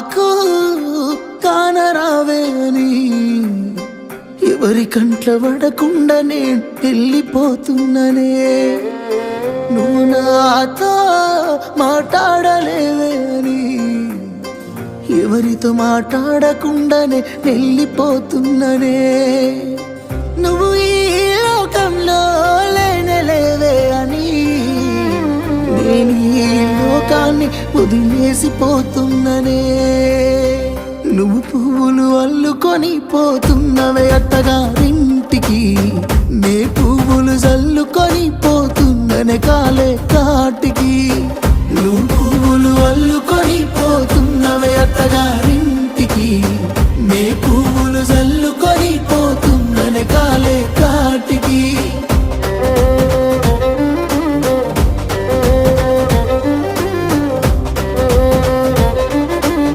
నాకు కానరావే అని ఎవరి కంట్ల పడకుండా నేను వెళ్ళిపోతున్ననే నువ్వు నాతో మాట్లాడలేవే అని ఎవరితో మాట్లాడకుండానే వెళ్ళిపోతున్ననే నువ్వు ఈ లోకంలో లేనలేవే అని నేను ఈ లోకాన్ని వదిలేసిపోతున్ననే నువ్వు పువ్వులు అల్లుకొని పోతున్నవే అత్తగారింటికి నే పువ్వులు జల్లుకొని పోతున్ననే కాలే కాటికి